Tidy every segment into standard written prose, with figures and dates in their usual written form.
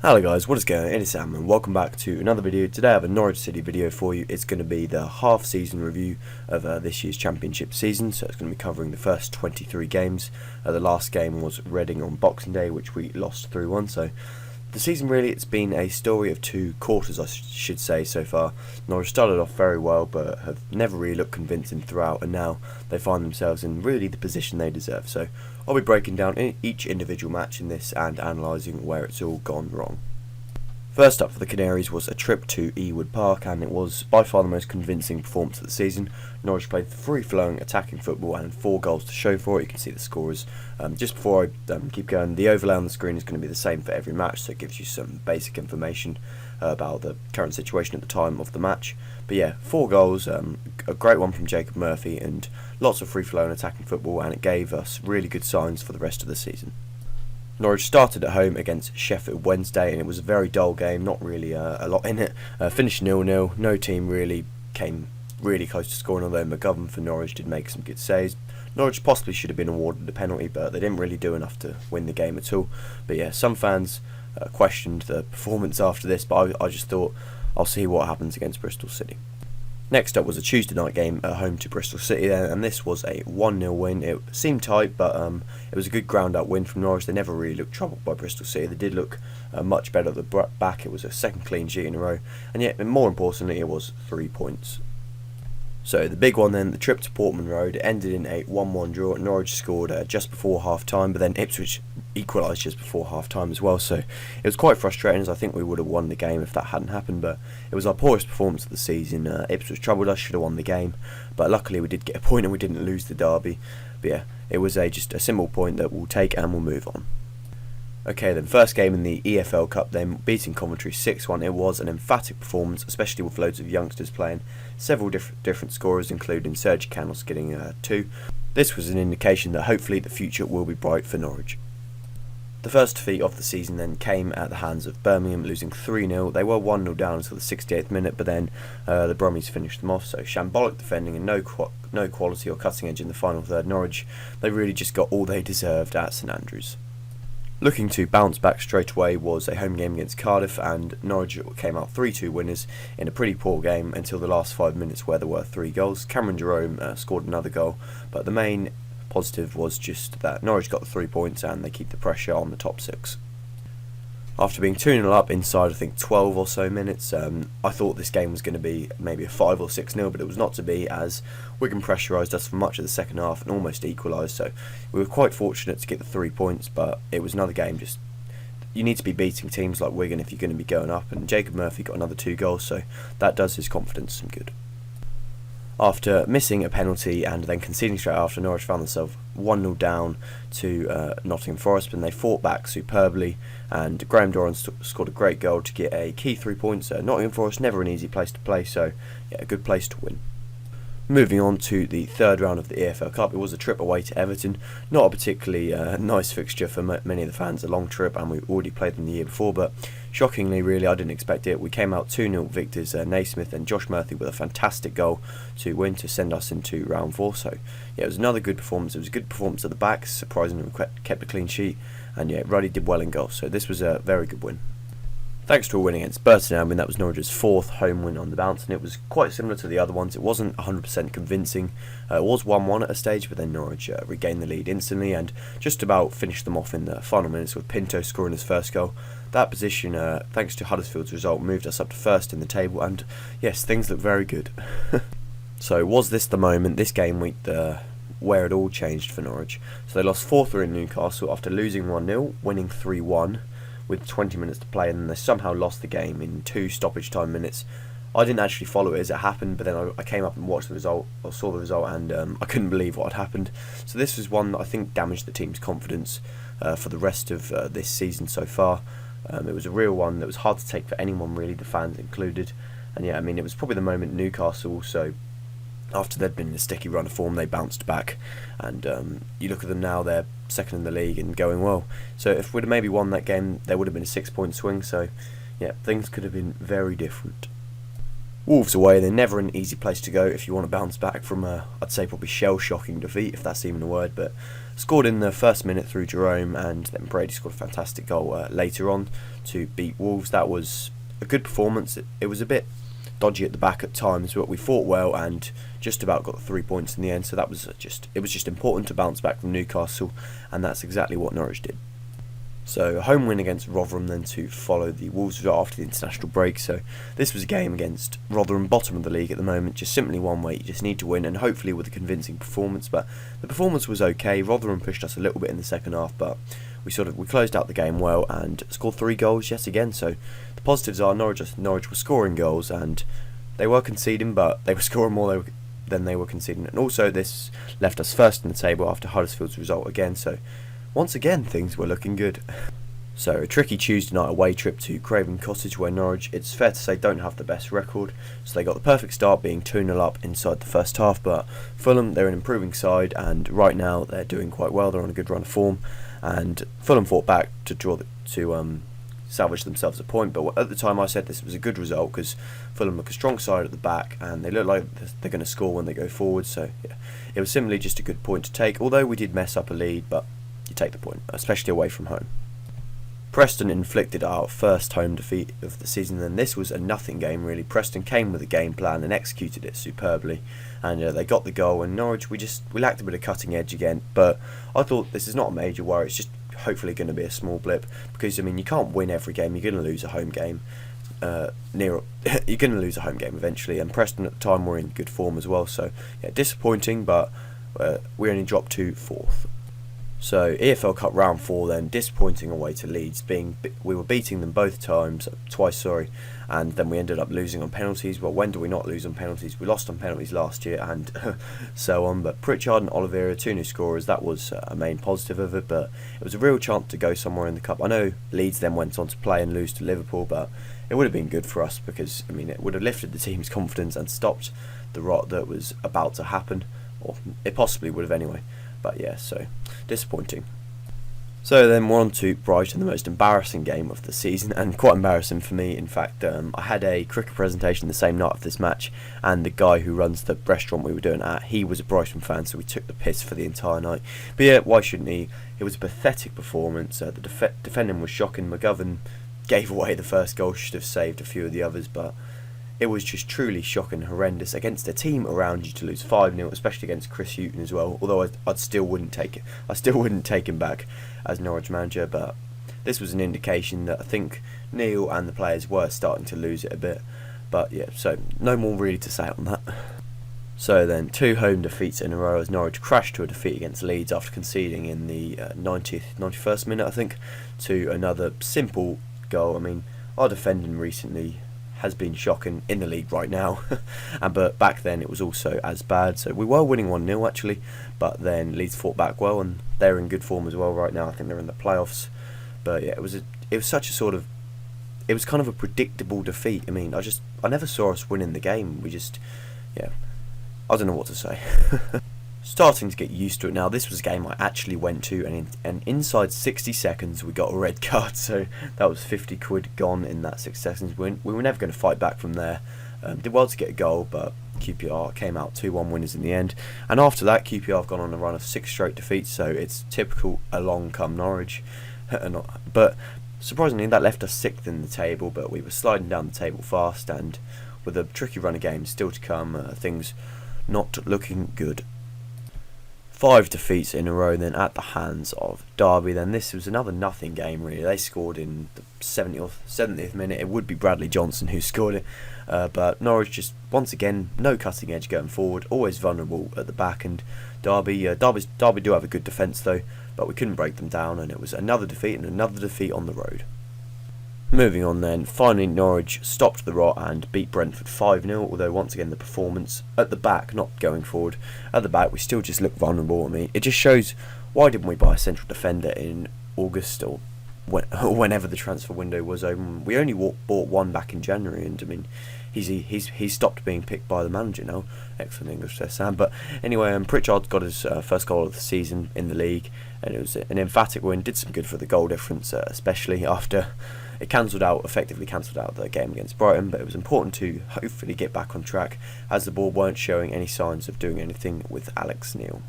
Hello guys, what is going on? It is Sam and welcome back to another video. Today I have a Norwich City video for you. It's going to be the half season review of this year's championship season, so it's going to be covering the first 23 games. The last game was Reading on Boxing Day, which we lost 3-1, so the season really, it's been a story of two quarters, I should say, so far. Norwich started off very well but have never really looked convincing throughout, and now they find themselves in really the position they deserve. So I'll be breaking down each individual match in this and analysing where it's all gone wrong. First up for the Canaries was a trip to Ewood Park, and it was by far the most convincing performance of the season. Norwich played free-flowing attacking football and 4 goals to show for it. You can see the scorers. Just before I keep going, the overlay on the screen is going to be the same for every match, so it gives you some basic information about the current situation at the time of the match. But yeah, 4 goals, a great one from Jacob Murphy, and lots of free-flowing attacking football, and it gave us really good signs for the rest of the season. Norwich started at home against Sheffield Wednesday, and it was a very dull game, not really a lot in it. Finished 0-0, no team really came really close to scoring, although McGovern for Norwich did make some good saves. Norwich possibly should have been awarded a penalty, but they didn't really do enough to win the game at all. But yeah, some fans questioned the performance after this, but I just thought I'll see what happens against Bristol City. Next up was a Tuesday night game at home to Bristol City, and this was a 1-0 win. It seemed tight, but it was a good ground-up win from Norwich. They never really looked troubled by Bristol City. They did look much better at the back. It was a second clean sheet in a row, and yet, more importantly, it was 3 points. So the big one then, the trip to Portman Road, it ended in a 1-1 draw. Norwich scored just before half-time, but then Ipswich equalised just before half-time as well, so it was quite frustrating, as I think we would have won the game if that hadn't happened, but it was our poorest performance of the season. Ipswich troubled us, should have won the game, but luckily we did get a point and we didn't lose the derby. But yeah, it was just a simple point that we'll take and we'll move on. Okay then, first game in the EFL Cup then, beating Coventry 6-1. It was an emphatic performance, especially with loads of youngsters playing. Several different scorers, including Sergi Canos getting 2. This was an indication that hopefully the future will be bright for Norwich. The first defeat of the season then came at the hands of Birmingham, losing 3-0. They were 1-0 down until the 68th minute, but then the Brummies finished them off. So shambolic defending and no quality or cutting edge in the final third. Norwich, they really just got all they deserved at St Andrews. Looking to bounce back straight away was a home game against Cardiff, and Norwich came out 3-2 winners in a pretty poor game until the last 5 minutes, where there were 3 goals. Cameron Jerome scored another goal, but the main positive was just that Norwich got the 3 points and they keep the pressure on the top 6. After being 2-0 up inside, I think, 12 or so minutes, I thought this game was going to be maybe a 5 or 6-0, but it was not to be, as Wigan pressurised us for much of the second half and almost equalised, so we were quite fortunate to get the 3 points, but it was another game. Just you need to be beating teams like Wigan if you're going to be going up, and Jacob Murphy got another 2 goals, so that does his confidence some good. After missing a penalty and then conceding straight after, Norwich found themselves 1-0 down to Nottingham Forest, and they fought back superbly, and Graham Doran scored a great goal to get a key 3 points. Nottingham Forest, never an easy place to play, so yeah, a good place to win. Moving on to the third round of the EFL Cup, it was a trip away to Everton. Not a particularly nice fixture for many of the fans, a long trip, and we already played them the year before, but shockingly, really, I didn't expect it. We came out 2-0 victors, Naismith and Josh Murphy with a fantastic goal to win, to send us into round 4. So yeah, it was another good performance. It was a good performance at the back, surprisingly we kept a clean sheet, and yeah, Ruddy did well in goal, so this was a very good win. Thanks to a win against Burton Albion, that was Norwich's 4th home win on the bounce, and it was quite similar to the other ones. It wasn't 100% convincing. It was 1-1 at a stage, but then Norwich regained the lead instantly and just about finished them off in the final minutes, with Pinto scoring his first goal. That position, thanks to Huddersfield's result, moved us up to first in the table, and yes, things look very good. So was this the moment, this game week, where it all changed for Norwich? So they lost 4-3 in Newcastle after losing 1-0, winning 3-1. With 20 minutes to play, and then they somehow lost the game in 2 stoppage time minutes. I didn't actually follow it as it happened, but then I came up and watched the result, or saw the result, and I couldn't believe what had happened. So this was one that I think damaged the team's confidence for the rest of this season so far. It was a real one that was hard to take for anyone really, the fans included. And yeah, I mean, it was probably the moment Newcastle also, after they'd been in a sticky run of form, they bounced back, and you look at them now, they're second in the league and going well. So if we'd have maybe won that game, there would have been a 6-point swing, so yeah, things could have been very different. Wolves away, they're never an easy place to go if you want to bounce back from a, I'd say probably shell-shocking defeat, if that's even a word, but scored in the first minute through Jerome, and then Brady scored a fantastic goal later on to beat Wolves. That was a good performance. It was a bit dodgy at the back at times, but we fought well and just about got the 3 points in the end, so it was just important to bounce back from Newcastle, and that's exactly what Norwich did. So a home win against Rotherham then to follow the Wolves result after the international break. So this was a game against Rotherham, bottom of the league at the moment, just simply one way. You just need to win, and hopefully with a convincing performance. But the performance was okay. Rotherham pushed us a little bit in the second half, but we closed out the game well and scored 3 goals yet again. So the positives are Norwich were scoring goals, and they were conceding, but they were scoring more than they were conceding. And also this left us first in the table after Huddersfield's result again. So once again, things were looking good. So a tricky Tuesday night away trip to Craven Cottage, where Norwich, it's fair to say, don't have the best record. So they got the perfect start, being 2-0 up inside the first half. But Fulham, they're an improving side, and right now they're doing quite well. They're on a good run of form, and Fulham fought back to salvage themselves a point. But at the time I said this was a good result because Fulham look a strong side at the back, and they look like they're going to score when they go forward. So yeah, it was simply just a good point to take, although we did mess up a lead, but you take the point, especially away from home. Preston inflicted our first home defeat of the season, and this was a nothing game really. Preston came with a game plan and executed it superbly, and they got the goal. And Norwich, we lacked a bit of cutting edge again, but I thought this is not a major worry. It's just hopefully going to be a small blip, because I mean you can't win every game. You're going to lose a home game. You're going to lose a home game eventually, and Preston at the time were in good form as well. So yeah, disappointing, but we only dropped to 4th. So EFL Cup round 4 then, disappointing away to Leeds. We were beating them twice, and then we ended up losing on penalties. Well, when do we not lose on penalties? We lost on penalties last year, and so on. But Pritchard and Oliveira, 2 new scorers, that was a main positive of it. But it was a real chance to go somewhere in the cup. I know Leeds then went on to play and lose to Liverpool, but it would have been good for us, because I mean it would have lifted the team's confidence and stopped the rot that was about to happen, or it possibly would have anyway. But yeah, so disappointing. So then we're on to Brighton, the most embarrassing game of the season, and quite embarrassing for me. In fact, I had a cricket presentation the same night of this match, and the guy who runs the restaurant we were doing at, he was a Brighton fan, so we took the piss for the entire night. But yeah, why shouldn't he? It was a pathetic performance. The defending was shocking. McGovern gave away the first goal, should have saved a few of the others, but it was just truly shocking, horrendous against a team around you to lose 5-0, especially against Chris Hughton as well. Although I still wouldn't take it. I still wouldn't take him back as Norwich manager. But this was an indication that I think Neil and the players were starting to lose it a bit. But yeah, so no more really to say on that. So then 2 home defeats in a row as Norwich crashed to a defeat against Leeds after conceding in the 91st minute, I think, to another simple goal. I mean, our defending recently has been shocking in the league right now, but back then it was also as bad. So we were winning 1-0 actually, but then Leeds fought back well, and they're in good form as well right now. I think they're in the playoffs. But yeah, it was kind of a predictable defeat. I mean, I never saw us winning the game. I don't know what to say. Starting to get used to it now. This was a game I actually went to, and inside 60 seconds we got a red card, so that was 50 quid gone in that 6 seconds. We were never going to fight back from there. Did well to get a goal, but QPR came out 2-1 winners in the end. And after that, QPR have gone on a run of 6 straight defeats, so it's typical along come Norwich. But surprisingly, that left us 6th in the table, but we were sliding down the table fast, and with a tricky run of games still to come, things not looking good. 5 defeats in a row then at the hands of Derby. Then this was another nothing game really. They scored in the 70th minute. It would be Bradley Johnson who scored it, but Norwich just once again no cutting edge going forward, always vulnerable at the back. And Derby do have a good defence though, but we couldn't break them down, and it was another defeat and another defeat on the road. Moving on then, finally Norwich stopped the rot and beat Brentford 5-0, although once again the performance at the back, not going forward, at the back we still just look vulnerable. I mean, it just shows why didn't we buy a central defender in August or whenever the transfer window was open. We only bought one back in January, and I mean, he's stopped being picked by the manager now. Excellent English there, Sam. But anyway, Pritchard got his first goal of the season in the league, and it was an emphatic win. Did some good for the goal difference, especially after it effectively cancelled out the game against Brighton, but it was important to hopefully get back on track as the board weren't showing any signs of doing anything with Alex Neil.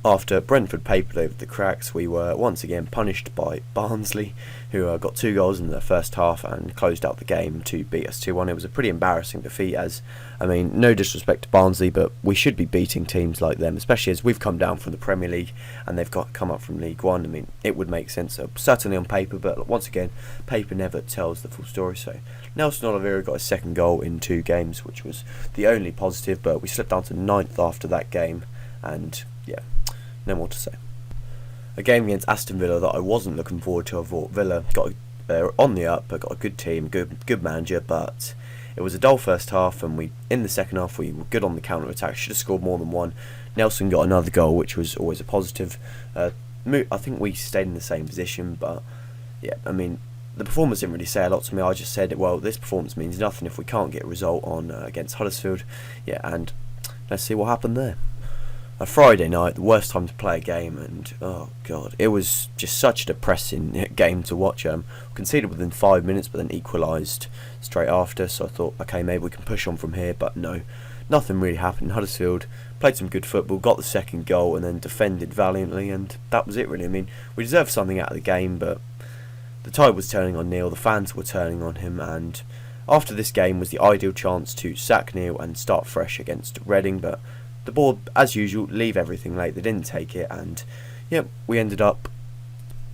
After Brentford papered over the cracks, we were once again punished by Barnsley, who got 2 goals in the first half and closed out the game to beat us 2-1. It was a pretty embarrassing defeat, as, I mean, no disrespect to Barnsley, but we should be beating teams like them, especially as we've come down from the Premier League and they've come up from League One. I mean, it would make sense, certainly on paper, but once again, paper never tells the full story. So Nelson Oliveira got his 2nd goal in 2 games, which was the only positive, but we slipped down to 9th after that game, and yeah, no more to say. A game against Aston Villa that I wasn't looking forward to. I thought Villa got on the up, but got a good team, good manager, but it was a dull first half, and in the second half we were good on the counter attack. Should have scored more than one. Nelson got another goal, which was always a positive. I think we stayed in the same position, but yeah, I mean, the performance didn't really say a lot to me. I just said, well, this performance means nothing if we can't get a result on against Huddersfield. Yeah, and let's see what happened there. A Friday night, the worst time to play a game, and oh god, it was just such a depressing game to watch. Conceded within 5 minutes, but then equalised straight after. So I thought, okay, maybe we can push on from here, but no, nothing really happened. Huddersfield played some good football, got the 2nd goal, and then defended valiantly, and that was it really. I mean, we deserved something out of the game, but the tide was turning on Neil, the fans were turning on him, and after this game was the ideal chance to sack Neil and start fresh against Reading, but the board, as usual, leave everything late. They didn't take it, and yeah, we ended up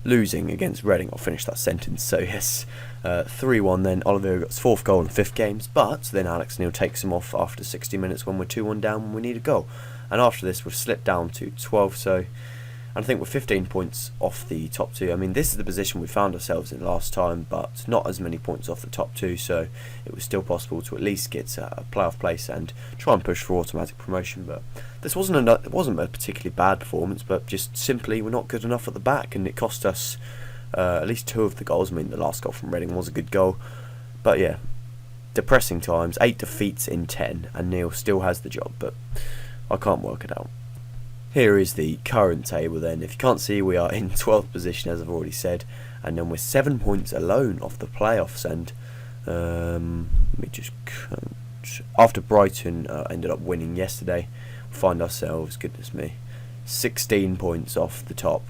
losing against Reading. I'll finish that sentence. So yes, 3-1 then. Oliveira got his 4th goal in 5 games, but then Alex Neil takes him off after 60 minutes when we're 2-1 down when we need a goal. And after this, we've slipped down to 12, so, and I think we're 15 points off the top 2. I mean, this is the position we found ourselves in last time, but not as many points off the top 2, so it was still possible to at least get a playoff place and try and push for automatic promotion. But this wasn't a particularly bad performance, but just simply we're not good enough at the back, and it cost us at least 2 of the goals. I mean, the last goal from Reading was a good goal, but yeah, depressing times. 8 defeats in 10, and Neil still has the job, but I can't work it out. Here is the current table then. If you can't see, we are in 12th position, as I've already said, and then we're 7 points alone off the playoffs. And let me just after Brighton ended up winning yesterday, we find ourselves, goodness me, 16 points off the top,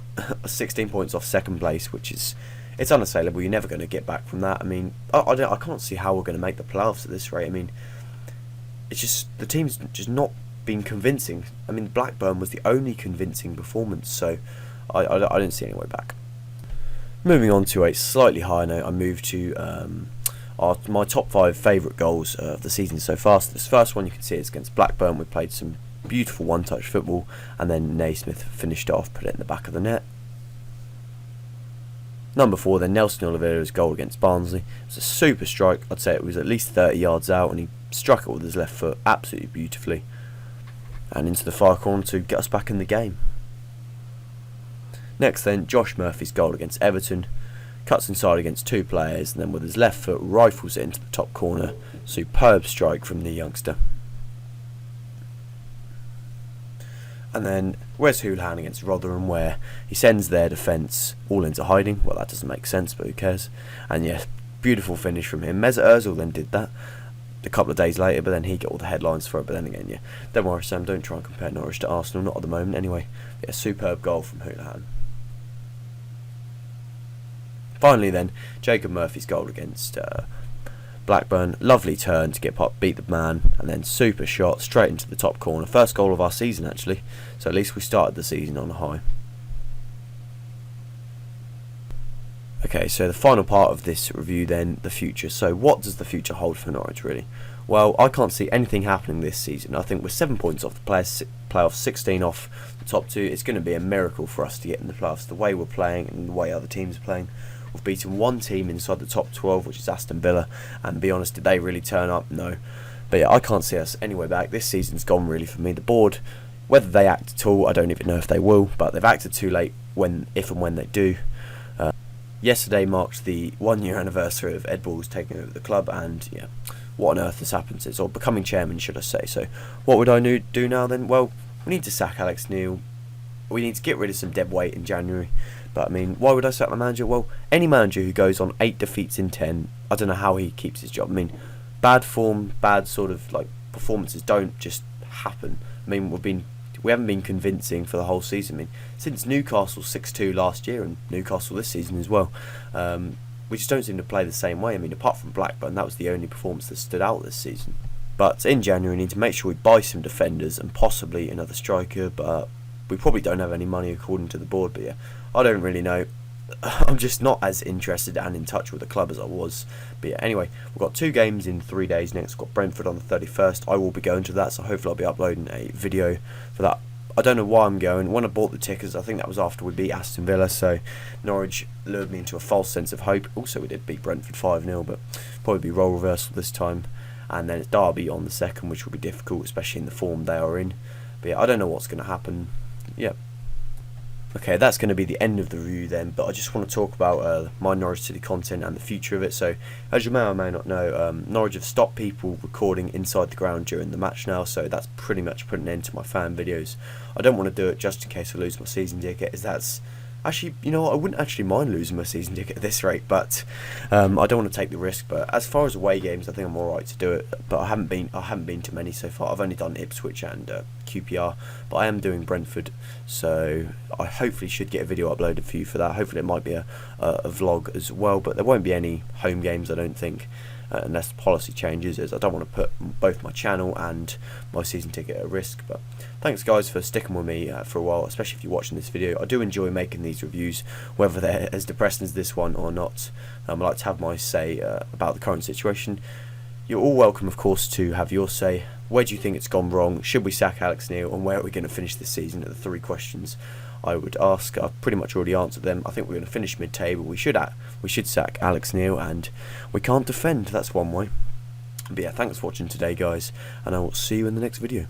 16 points off 2nd place, which is, it's unassailable. You're never going to get back from that. I mean, I can't see how we're going to make the playoffs at this rate. I mean, it's just, the team's just not been convincing. I mean, Blackburn was the only convincing performance, so I don't see any way back. Moving on to a slightly higher note, I move to my top 5 favourite goals of the season so far. So this first one you can see is against Blackburn. We played some beautiful one-touch football, and then Naismith finished off, put it in the back of the net. Number 4 then, Nelson Oliveira's goal against Barnsley. It was a super strike. I'd say it was at least 30 yards out, and he struck it with his left foot absolutely beautifully and into the far corner to get us back in the game. Next then, Josh Murphy's goal against Everton. Cuts inside against 2 players, and then with his left foot rifles it into the top corner. Superb strike from the youngster. And then Wes Hoolahan against Rotherham, where he sends their defence all into hiding. Well, that doesn't make sense, but who cares? And yeah, beautiful finish from him. Mesut Ozil then did that a couple of days later, but then he got all the headlines for it. But then again, yeah, don't worry, Sam, don't try and compare Norwich to Arsenal, not at the moment anyway. Yeah, superb goal from Hoolahan. Finally then, Jacob Murphy's goal against Blackburn. Lovely turn to get beat the man, and then super shot straight into the top corner. First goal of our season actually, so at least we started the season on a high. Okay, so the final part of this review then, the future. So what does the future hold for Norwich really? Well, I can't see anything happening this season. I think we're 7 points off the playoffs, 16 off the top 2. It's going to be a miracle for us to get in the playoffs. The way we're playing and the way other teams are playing. We've beaten one team inside the top 12, which is Aston Villa, and to be honest, did they really turn up? No. But yeah, I can't see us anywhere back. This season's gone really for me. The board, whether they act at all, I don't even know if they will, but they've acted too late if and when they do. Yesterday marked the 1 year anniversary of Ed Balls taking over the club, and yeah, what on earth has happened since, or becoming chairman should I say. So what would I do now then? Well, we need to sack Alex Neil. We need to get rid of some dead weight in January, But I mean, why would I sack my manager? Well, any manager who goes on 8 defeats in 10, I don't know how he keeps his job. I mean, bad form, bad sort of like performances don't just happen. I mean, we haven't been convincing for the whole season. I mean, since Newcastle 6-2 last year and Newcastle this season as well, we just don't seem to play the same way. I mean, apart from Blackburn, that was the only performance that stood out this season. But in January, we need to make sure we buy some defenders and possibly another striker, but we probably don't have any money according to the board. But yeah, I don't really know. I'm just not as interested and in touch with the club as I was. But yeah, anyway, we've got 2 games in 3 days next. We've got Brentford on the 31st. I will be going to that, so hopefully I'll be uploading a video for that. I don't know why I'm going. When I bought the tickets, I think that was after we beat Aston Villa, so Norwich lured me into a false sense of hope. Also, we did beat Brentford 5-0, but probably be role reversal this time. And then it's Derby on the 2nd, which will be difficult, especially in the form they are in. But yeah, I don't know what's going to happen. Yeah. Okay, that's going to be the end of the review then, but I just want to talk about my Norwich City content and the future of it. So, as you may or may not know, Norwich have stopped people recording inside the ground during the match now, so that's pretty much put an end to my fan videos. I don't want to do it just in case I lose my season ticket, as that's... Actually, you know what, I wouldn't actually mind losing my season ticket at this rate, but I don't want to take the risk. But as far as away games, I think I'm alright to do it. But I haven't been to many so far. I've only done Ipswich and QPR, but I am doing Brentford, so I hopefully should get a video uploaded for you for that. Hopefully it might be a vlog as well, but there won't be any home games, I don't think. Unless policy changes, as I don't want to put both my channel and my season ticket at risk. But thanks guys for sticking with me for a while, especially if you're watching this video. I do enjoy making these reviews, whether they're as depressing as this one or not. I like to have my say about the current situation. You're all welcome, of course, to have your say. Where do you think it's gone wrong? Should we sack Alex Neil? And where are we going to finish this season? Are the 3 questions I would ask. I've pretty much already answered them. I think we're going to finish mid-table. We should sack Alex Neil, and we can't defend. That's one way. But yeah, thanks for watching today, guys, and I will see you in the next video.